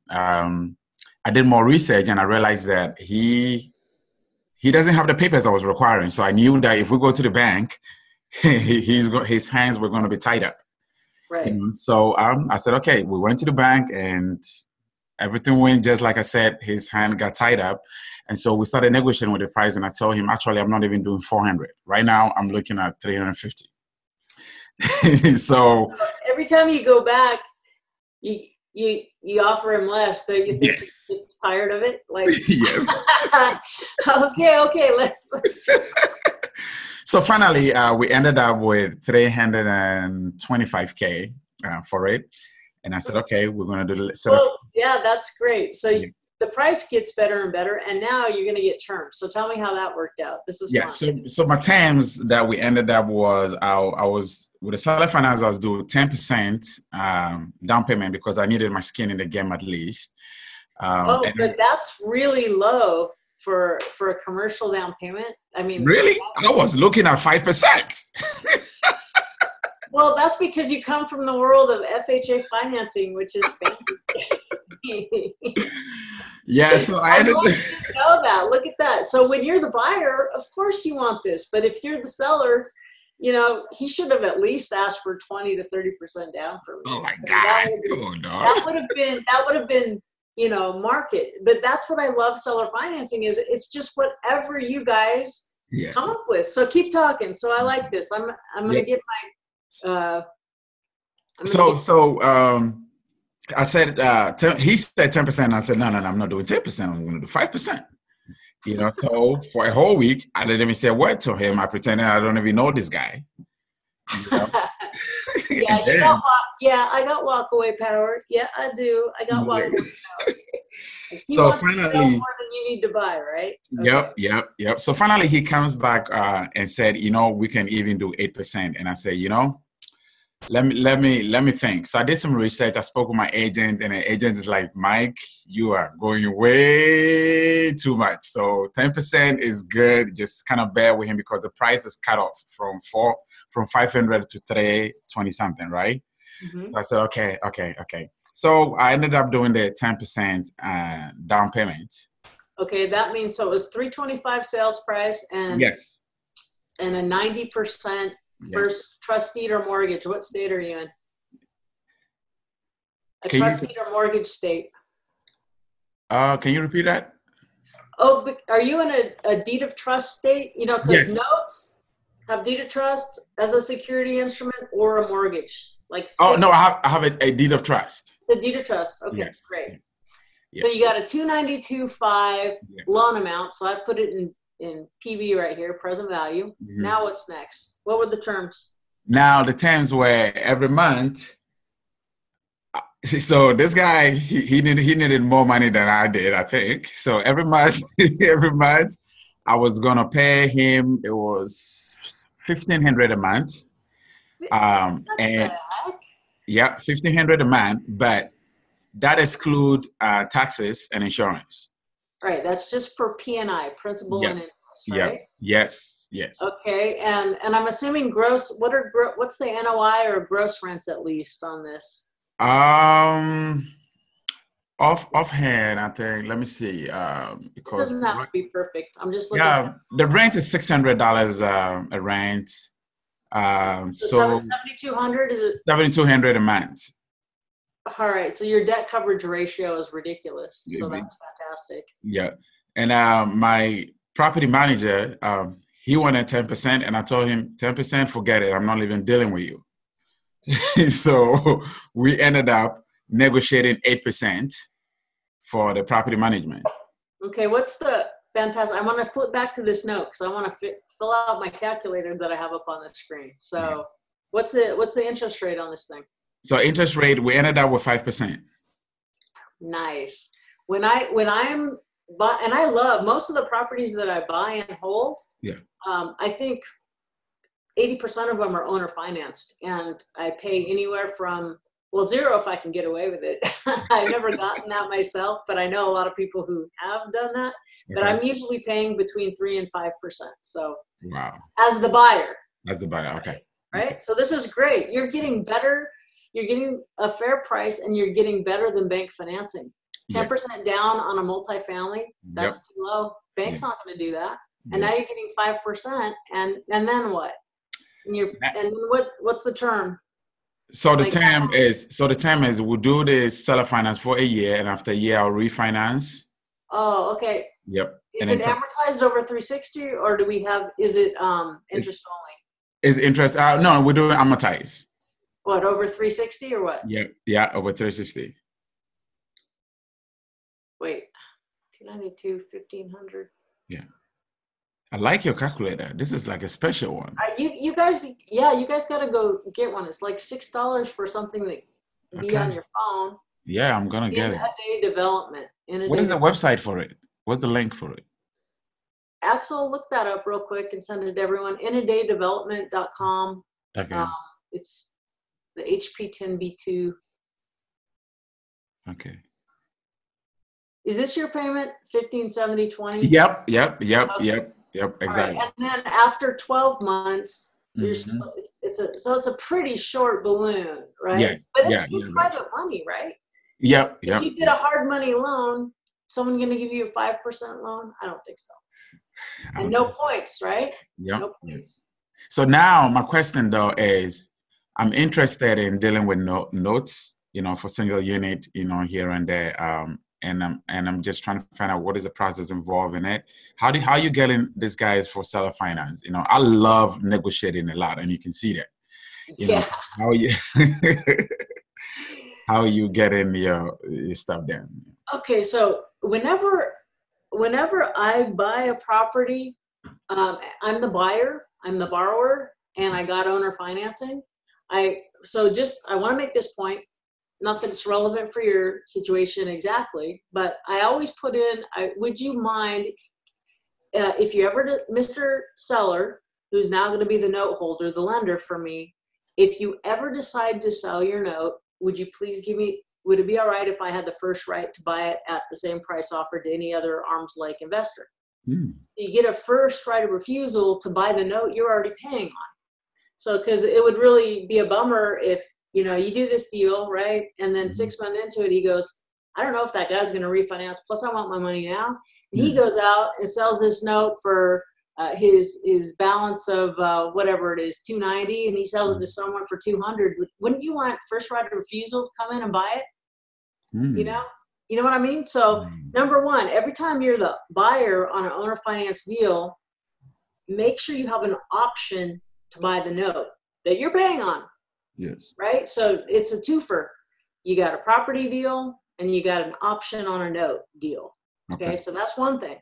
[SPEAKER 5] I did more research and I realized that he doesn't have the papers I was requiring. So I knew that if we go to the bank, his hands were going to be tied up.
[SPEAKER 2] Right.
[SPEAKER 5] So I said, okay, we went to the bank and everything went just like I said. His hand got tied up. And so we started negotiating with the price. And I told him, actually, I'm not even doing 400. Right now, I'm looking at 350. So
[SPEAKER 2] every time you go back, you offer him less. Don't you think
[SPEAKER 5] yes.
[SPEAKER 2] he's tired of it? Like,
[SPEAKER 5] yes.
[SPEAKER 2] Okay, let's.
[SPEAKER 5] So finally, we ended up with 325K for it. And I said, okay, we're going to do the set of.
[SPEAKER 2] Yeah, that's great. So the price gets better and better, and now you're going to get terms. So tell me how that worked out. This is fun.
[SPEAKER 5] So my terms that we ended up was I was with the seller finance. I was doing 10% down payment because I needed my skin in the game at least.
[SPEAKER 2] But that's really low for a commercial down payment. I mean,
[SPEAKER 5] really, I was looking at 5%.
[SPEAKER 2] Well, that's because you come from the world of FHA financing, which is fancy.
[SPEAKER 5] Yeah, so I ended up.
[SPEAKER 2] Know that. Look at that. So when you're the buyer, of course you want this. But if you're the seller, he should have at least asked for 20 to 30% down for me.
[SPEAKER 5] Oh my God!
[SPEAKER 2] That would have been market. But that's what I love seller financing is it's just whatever you guys come up with. So keep talking. So I like this. I'm going to get my.
[SPEAKER 5] I said, he said 10%. I said, no, I'm not doing 10%. I'm going to do 5%. So for a whole week, I didn't even say a word to him. I pretended I don't even know this guy.
[SPEAKER 2] I got walk away power. Yeah, I do. I got walk away power. He wants finally, to sell more than you need to buy, right?
[SPEAKER 5] Okay. Yep. So finally, he comes back and said, we can even do 8%. And I said, let me think. So I did some research. I spoke with my agent, and the agent is like, Mike, you are going way too much. So 10% is good. Just kind of bear with him because the price is cut off from 500 to 320 something, right? Mm-hmm. So I said, okay. So I ended up doing the 10% down payment.
[SPEAKER 2] Okay, that means so it was $325 sales price and
[SPEAKER 5] yes,
[SPEAKER 2] and a 90% first trust deed or mortgage. What state are you in? Trust deed or mortgage state.
[SPEAKER 5] Can you repeat that?
[SPEAKER 2] Oh, but are you in a deed of trust state? Because notes have deed of trust as a security instrument or a mortgage. No,
[SPEAKER 5] I have a deed of trust.
[SPEAKER 2] The deed of trust. Okay, great. So you got a 292.5 loan amount. So I put it in PV right here, present value. Now what's next? What were the terms?
[SPEAKER 5] Now the terms were every month. So this guy, he needed more money than I did, I think. So every month, I was gonna pay him. It was $1,500 a month. And yeah, $1,500 a month, but that exclude taxes and insurance.
[SPEAKER 2] Right. That's just for P&I, principal and interest, right?
[SPEAKER 5] Yes.
[SPEAKER 2] Okay. And I'm assuming gross. What's the NOI or gross rents at least on this?
[SPEAKER 5] Offhand, I think. Let me see. Because
[SPEAKER 2] it doesn't have to be perfect. I'm just looking.
[SPEAKER 5] Yeah, the rent is $600 a rent. So
[SPEAKER 2] 7,200 is it?
[SPEAKER 5] $7,200 a month.
[SPEAKER 2] All right. So your debt coverage ratio is ridiculous. So that's fantastic.
[SPEAKER 5] Yeah, and my property manager, he wanted 10%, and I told him 10%, forget it. I'm not even dealing with you. So we ended up negotiating 8% for the property management.
[SPEAKER 2] Okay, what's the fantastic? I want to flip back to this note because I want to fill out my calculator that I have up on the screen. So what's the interest rate on this thing?
[SPEAKER 5] So interest rate, we ended up with 5%.
[SPEAKER 2] Nice. When I'm and I love most of the properties that I buy and hold.
[SPEAKER 5] Yeah.
[SPEAKER 2] I think 80% of them are owner financed, and I pay anywhere from, well, 0 if I can get away with it. I've never gotten that myself, but I know a lot of people who have done that. Okay. But I'm usually paying between 3% and 5%. So
[SPEAKER 5] wow.
[SPEAKER 2] As the buyer.
[SPEAKER 5] Okay.
[SPEAKER 2] Right.
[SPEAKER 5] Okay.
[SPEAKER 2] So this is great. You're getting better. You're getting a fair price, and you're getting better than bank financing. 10% down on a multifamily. That's too low. Bank's not going to do that. And now you're getting 5%, and then what? And what's the term?
[SPEAKER 5] So the term is we'll do the seller finance for a year, and after a year I'll refinance.
[SPEAKER 2] Oh, okay.
[SPEAKER 5] Yep.
[SPEAKER 2] Is it amortized over 360, or is it interest only?
[SPEAKER 5] Is interest no, we're doing amortized.
[SPEAKER 2] What, over 360 or what?
[SPEAKER 5] Yeah, over 360.
[SPEAKER 2] Wait, 292, 1,500.
[SPEAKER 5] Yeah. I like your calculator. This is like a special one.
[SPEAKER 2] You guys got to go get one. It's like $6 for something that be on your phone.
[SPEAKER 5] Yeah, I'm gonna get it.
[SPEAKER 2] In-a-day development.
[SPEAKER 5] What is the website for it? What's the link for it?
[SPEAKER 2] Axel, look that up real quick and send it to everyone. In-a-daydevelopment.com.
[SPEAKER 5] Okay.
[SPEAKER 2] It's the HP10B2.
[SPEAKER 5] Okay.
[SPEAKER 2] Is this your payment? 1570.20?
[SPEAKER 5] Yep,
[SPEAKER 2] Okay.
[SPEAKER 5] Yep, exactly.
[SPEAKER 2] Right. And then after 12 months, it's a pretty short balloon, right?
[SPEAKER 5] Yeah.
[SPEAKER 2] But it's private money, right?
[SPEAKER 5] Yep.
[SPEAKER 2] If you get a hard money loan, someone going to give you a 5% loan? I don't think so. And no points, right?
[SPEAKER 5] Yep.
[SPEAKER 2] No points.
[SPEAKER 5] So now my question though is, I'm interested in dealing with notes, for single unit, here and there. And I'm just trying to find out what is the process involved in it. How are you getting these guys for seller finance? I love negotiating a lot, and you can see that. So how are you how are you getting your stuff done?
[SPEAKER 2] Okay, so whenever I buy a property, I'm the buyer, I'm the borrower, and I got owner financing. I want to make this point. Not that it's relevant for your situation exactly, but I always put in, would you mind if you ever, Mr. Seller, who's now going to be the note holder, the lender for me, if you ever decide to sell your note, would you please would it be all right if I had the first right to buy it at the same price offered to any other arm's length investor? You get a first right of refusal to buy the note you're already paying on. So, because it would really be a bummer if, you do this deal, right? And then 6 months into it, he goes, I don't know if that guy's going to refinance. Plus, I want my money now. And he goes out and sells this note for his balance of whatever it is, $290, and he sells it to someone for $200. Wouldn't you want first right of refusal to come in and buy it? You know what I mean? So, number one, every time you're the buyer on an owner finance deal, make sure you have an option to buy the note that you're paying on.
[SPEAKER 5] Yes.
[SPEAKER 2] Right? So it's a twofer. You got a property deal and you got an option on a note deal.
[SPEAKER 5] Okay.
[SPEAKER 2] So that's one thing.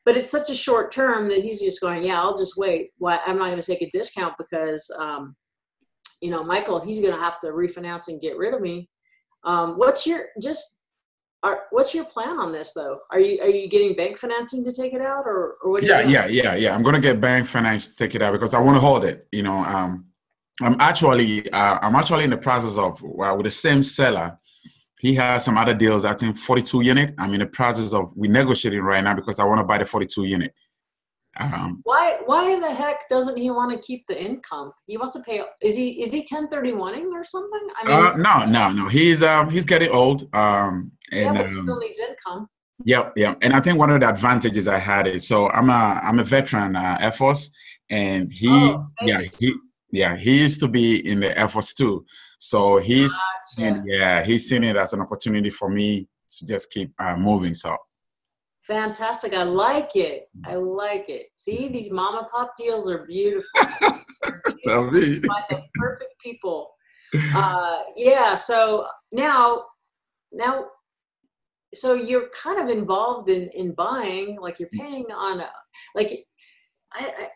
[SPEAKER 2] But it's such a short term that he's just going, yeah, I'll just wait. Why, I'm not going to take a discount because, you know, Michael, he's going to have to refinance and get rid of me. What's your plan on this though? Are you getting bank financing to take it out, or what?
[SPEAKER 5] Yeah. I'm going to get bank finance to take it out because I want to hold it. You know, I'm actually in the process of with the same seller. He has some other deals, I think 42 unit. I'm in the process of we negotiating right now because I want to buy the 42 unit.
[SPEAKER 2] Why the heck doesn't he want to keep the income? He wants to pay. Is he 1031ing or something? I mean,
[SPEAKER 5] no. He's getting old.
[SPEAKER 2] But he still needs income.
[SPEAKER 5] Yeah. And I think one of the advantages I had is I'm a veteran Air Force, and he used to be in the Air Force too. So he's seen it as an opportunity for me to just keep moving. So
[SPEAKER 2] fantastic. I like it. See, these mom and pop deals are beautiful.
[SPEAKER 5] Tell me.
[SPEAKER 2] Find the perfect people. So now, so you're kind of involved in buying, like you're paying on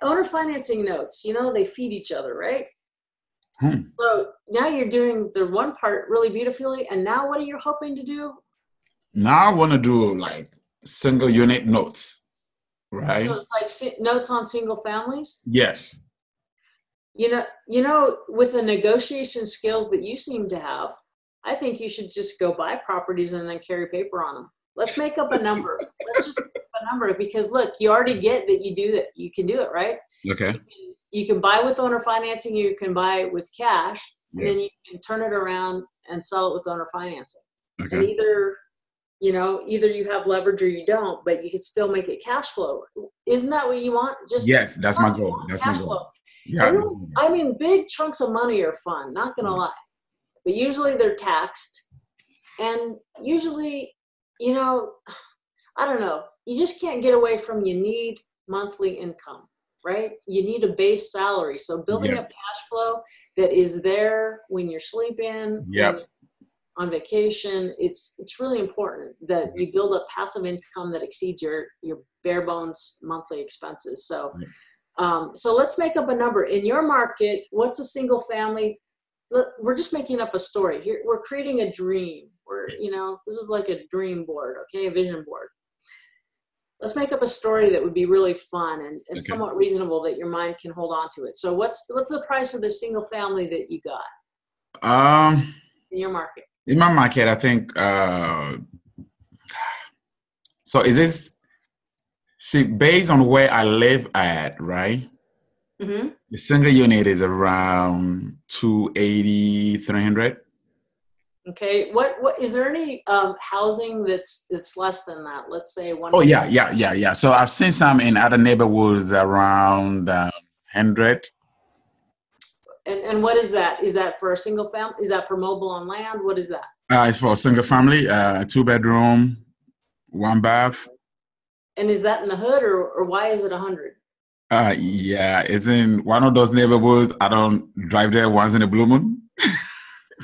[SPEAKER 2] owner financing notes, you know, they feed each other, right? So now you're doing the one part really beautifully. And now what are you hoping to do?
[SPEAKER 5] Now I want to do like single unit notes, right?
[SPEAKER 2] So it's like notes on single families?
[SPEAKER 5] Yes.
[SPEAKER 2] You know, with the negotiation skills that you seem to have, I think you should just go buy properties and then carry paper on them. Let's make up a number. Let's just make up a number because look, you already get that you do that. You can do it, right?
[SPEAKER 5] Okay.
[SPEAKER 2] You can buy with owner financing, you can buy with cash, and then you can turn it around and sell it with owner financing.
[SPEAKER 5] Okay.
[SPEAKER 2] And either you have leverage or you don't, but you can still make it cash flow. Isn't that what you want?
[SPEAKER 5] Yes, that's my goal. That's my goal.
[SPEAKER 2] Flow.
[SPEAKER 5] Yeah.
[SPEAKER 2] I mean, big chunks of money are fun, not gonna lie. But usually they're taxed. And usually, you know, I don't know, you just can't get away from you need monthly income. Right? You need a base salary. So building up cash flow that is there when you're sleeping, when you're on vacation, it's really important that you build up passive income that exceeds your bare bones monthly expenses. So, so let's make up a number. In your market, what's a single family? We're just making up a story here. We're creating a dream. This is like a dream board, okay? A vision board. Let's make up a story that would be really fun and somewhat reasonable that your mind can hold on to it. So what's the price of the single family that you got in your market?
[SPEAKER 5] In my market, I think, so is this, based on where I live at, right? Mm-hmm. The single unit is around 280, 300.
[SPEAKER 2] Okay. What is there any housing that's less than that? Let's say one.
[SPEAKER 5] Oh yeah. So I've seen some in other neighborhoods around 100.
[SPEAKER 2] And what is that? Is that for a single family? Is that for mobile on land? What is that?
[SPEAKER 5] It's for a single family, 2-bedroom, 1 bath.
[SPEAKER 2] And is that in the hood, or why is it 100?
[SPEAKER 5] Yeah, it's in one of those neighborhoods. I don't drive there once in a blue moon.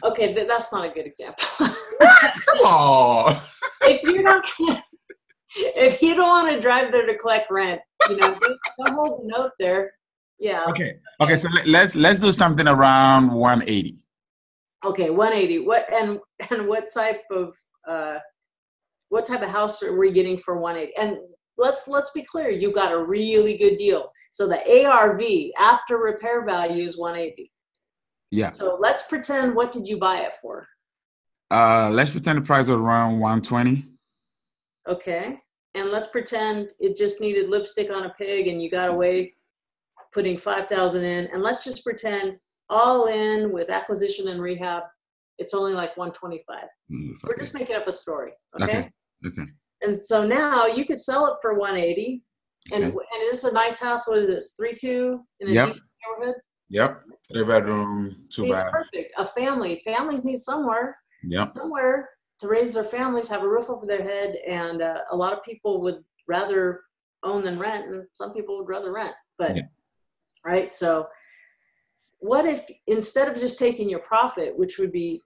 [SPEAKER 2] Okay, but that's not a good example.
[SPEAKER 5] What? Come on.
[SPEAKER 2] If you don't want to drive there to collect rent, don't hold a note there. Yeah.
[SPEAKER 5] Okay. So let's do something around 180.
[SPEAKER 2] Okay, 180. What type of house are we getting for 180? And let's be clear, you got a really good deal. So the ARV after repair value is 180.
[SPEAKER 5] Yeah.
[SPEAKER 2] So let's pretend, what did you buy it for?
[SPEAKER 5] Let's pretend the price was around 120.
[SPEAKER 2] Okay. And let's pretend it just needed lipstick on a pig and you got away putting $5,000 in. And let's just pretend all in with acquisition and rehab, it's only like 125. We're just making up a story. Okay. And so now you could sell it for 180. And is this a nice house? What is this? 3-2 in a decent neighborhood?
[SPEAKER 5] Yep. 3-bedroom, 2 bath.
[SPEAKER 2] It's perfect. A family. Families need somewhere.
[SPEAKER 5] Yep.
[SPEAKER 2] Somewhere to raise their families, have a roof over their head, and a lot of people would rather own than rent, and some people would rather rent. But right. So, what if instead of just taking your profit, which would be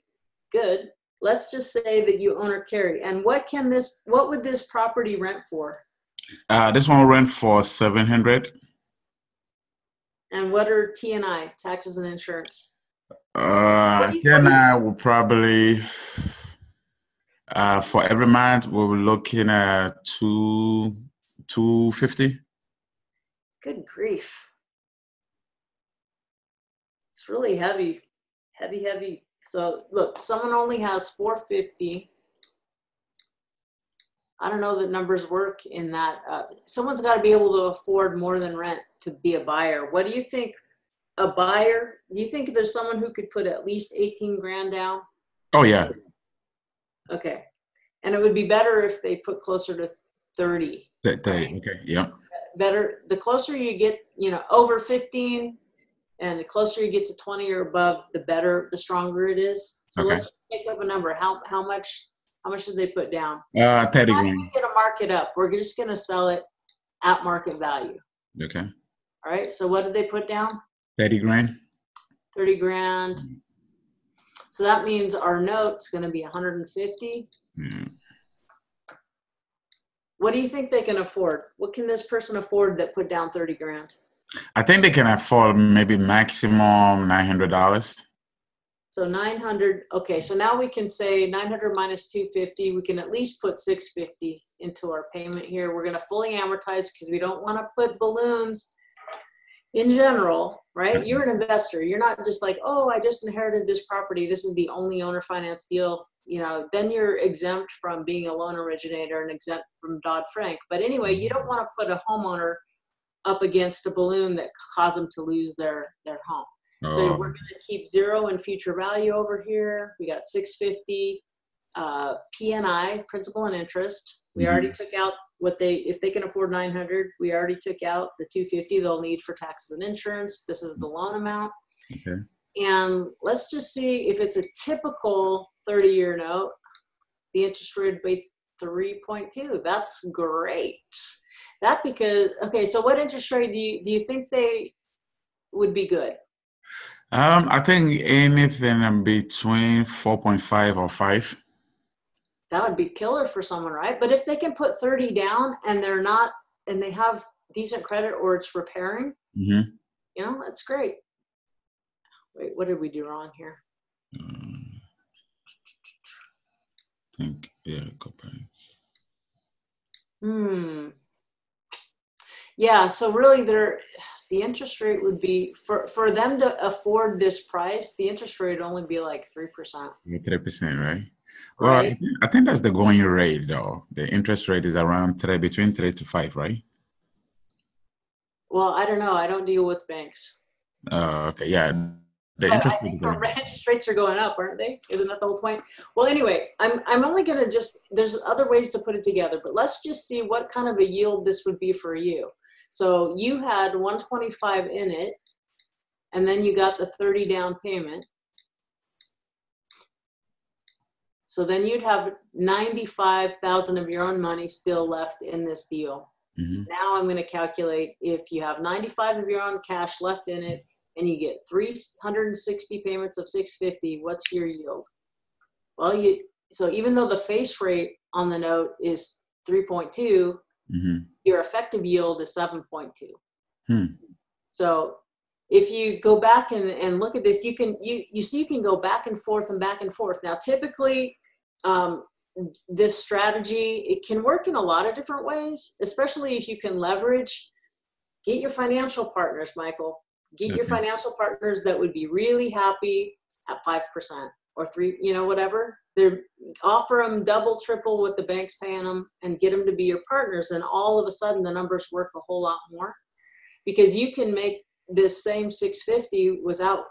[SPEAKER 2] good, let's just say that you own or carry. And what would this property rent for?
[SPEAKER 5] This one will rent for $700.
[SPEAKER 2] And what are T&I, taxes and insurance?
[SPEAKER 5] Then I will probably, for every month, we were looking at $250.
[SPEAKER 2] Good grief. It's really heavy. So look, someone only has $450. I don't know that numbers work in that. Someone's got to be able to afford more than rent to be a buyer. What do you think? A buyer? Do you think there's someone who could put at least 18 grand down?
[SPEAKER 5] Oh yeah.
[SPEAKER 2] Okay, and it would be better if they put closer to 30.
[SPEAKER 5] 30.
[SPEAKER 2] Right?
[SPEAKER 5] Okay. Yeah.
[SPEAKER 2] Better. The closer you get, over 15, and the closer you get to 20 or above, the better, the stronger it is. So
[SPEAKER 5] Okay.
[SPEAKER 2] let's make up a number. How much did they put down?
[SPEAKER 5] 30
[SPEAKER 2] We're
[SPEAKER 5] grand.
[SPEAKER 2] not going to mark it up. We're just going to sell it at market value.
[SPEAKER 5] Okay.
[SPEAKER 2] All right. So what did they put down?
[SPEAKER 5] 30 grand.
[SPEAKER 2] 30 grand. So that means our note's going to be 150. What do you think they can afford? What can this person afford that put down 30 grand?
[SPEAKER 5] I think they can afford maybe maximum $900.
[SPEAKER 2] So 900. Okay, so now we can say 900 minus 250. We can at least put 650 into our payment here. We're going to fully amortize because we don't want to put balloons in general, right? You're an investor. You're not just like, oh, I just inherited this property. This is the only owner finance deal. Then you're exempt from being a loan originator and exempt from Dodd-Frank. But anyway, you don't want to put a homeowner up against a balloon that cause them to lose their home. So we're going to keep 0 in future value over here. We got 650 P&I, principal and interest. We already took out if they can afford 900, we already took out the 250 they'll need for taxes and insurance. This is the loan amount.
[SPEAKER 5] Okay.
[SPEAKER 2] And let's just see if it's a typical 30-year note. The interest rate would be 3.2. That's great. So what interest rate do you think they would be good?
[SPEAKER 5] I think anything in between 4.5 or 5.
[SPEAKER 2] That would be killer for someone, right? But if they can put 30 down and they have decent credit or it's repairing, that's great. Wait, what did we do wrong here? Yeah, so really the interest rate would be, for them to afford this price, the interest rate would only be like 3%.
[SPEAKER 5] 3%, right?
[SPEAKER 2] Right.
[SPEAKER 5] Well, I think that's the going rate, though. The interest rate is around between 3 to 5, right?
[SPEAKER 2] Well, I don't know. I don't deal with banks.
[SPEAKER 5] Okay, yeah.
[SPEAKER 2] Interest rates are going up, aren't they? Isn't that the whole point? Well, anyway, I'm only going to there's other ways to put it together, but let's just see what kind of a yield this would be for you. So you had 125 in it, and then you got the 30 down payment. So then you'd have 95,000 of your own money still left in this deal. Now I'm going to calculate if you have 95 of your own cash left in it and you get 360 payments of 650, what's your yield? Well, so even though the face rate on the note is 3.2, your effective yield is 7.2. So if you go back and look at this, you can go back and forth and back and forth. Now, typically, this strategy, it can work in a lot of different ways, especially if you can leverage. Get your financial partners, Michael. Get your financial partners that would be really happy at 5% or 3%, whatever. Offer them double, triple what the bank's paying them and get them to be your partners. And all of a sudden, the numbers work a whole lot more because you can make this same 650 without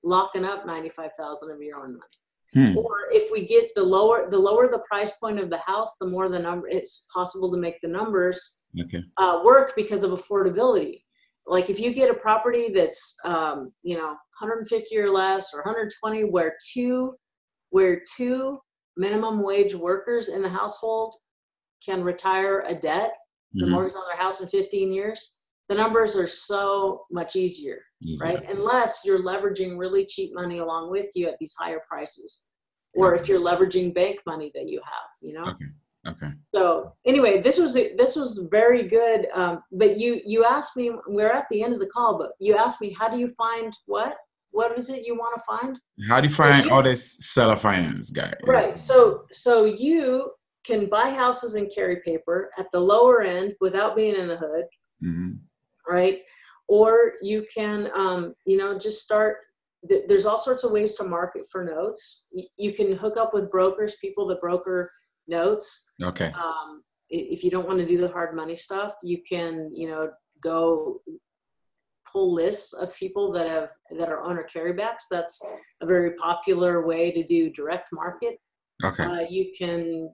[SPEAKER 2] locking up 95,000 of your own money. Or if we get the lower the price point of the house, the more the number, it's possible to make the numbers work because of affordability. Like if you get a property that's 150 or less or 120, where two minimum wage workers in the household can retire a debt, the mortgage on their house in 15 years, the numbers are so much easier, right? Unless you're leveraging really cheap money along with you at these higher prices. or if you're leveraging bank money that you have, you know?
[SPEAKER 5] Okay.
[SPEAKER 2] So anyway, this was very good. But you asked me, we're at the end of the call, but you asked me, how do you find what? What is it you want to find?
[SPEAKER 5] How do you find all this seller finance guy?
[SPEAKER 2] Right. So you can buy houses and carry paper at the lower end without being in the hood, right? Or you can, just start. There's all sorts of ways to market for notes. You can hook up with brokers, people that broker notes.
[SPEAKER 5] Okay.
[SPEAKER 2] If you don't want to do the hard money stuff, you can, go pull lists of people that are owner carrybacks. That's a very popular way to do direct market.
[SPEAKER 5] Okay.
[SPEAKER 2] You can,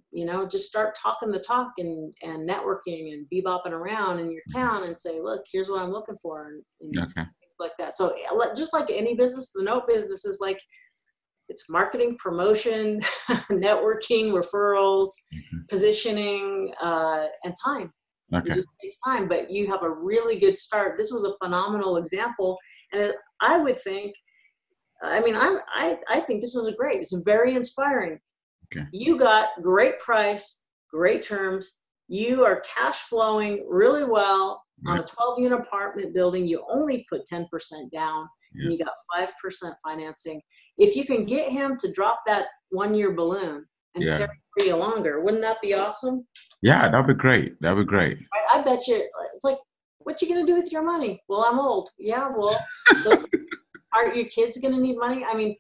[SPEAKER 2] just start talking the talk and networking and bebopping around in your town and say, look, here's what I'm looking for. And
[SPEAKER 5] Okay.
[SPEAKER 2] things like that. So just like any business, the note business is like, it's marketing, promotion, networking, referrals, positioning, and time.
[SPEAKER 5] Okay.
[SPEAKER 2] It just takes time, but you have a really good start. This was a phenomenal example. And I would think, I think this is it's very inspiring.
[SPEAKER 5] Okay.
[SPEAKER 2] You got great price, great terms. You are cash flowing really well on a 12-unit apartment building. You only put 10% down, and you got 5% financing. If you can get him to drop that 1-year balloon and carry for you longer, wouldn't that be awesome?
[SPEAKER 5] Yeah, that'd be great.
[SPEAKER 2] I bet you, it's like, what you gonna do with your money? Well, I'm old. Yeah, well, aren't your kids gonna need money? I mean,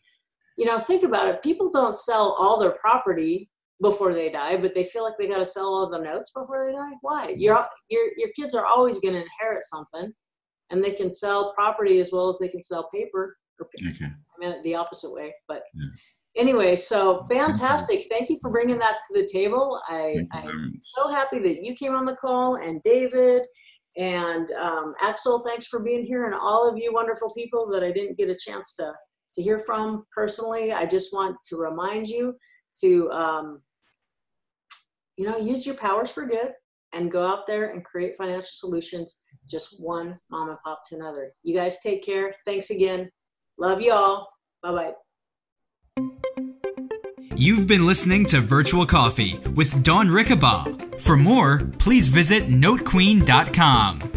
[SPEAKER 2] think about it. People don't sell all their property before they die, but they feel like they got to sell all the notes before they die. Why? Your kids are always going to inherit something, and they can sell property as well as they can sell paper.
[SPEAKER 5] Okay.
[SPEAKER 2] I meant it the opposite way, but anyway, so fantastic. Thank you for bringing that to the table. I'm so happy that you came on the call, and David and Axel, thanks for being here, and all of you wonderful people that I didn't get a chance to hear from personally. I just want to remind you to, use your powers for good and go out there and create financial solutions, just one mom and pop to another. You guys take care. Thanks again. Love you all. Bye-bye.
[SPEAKER 1] You've been listening to Virtual Coffee with Dawn Rickabaugh. For more, please visit notequeen.com.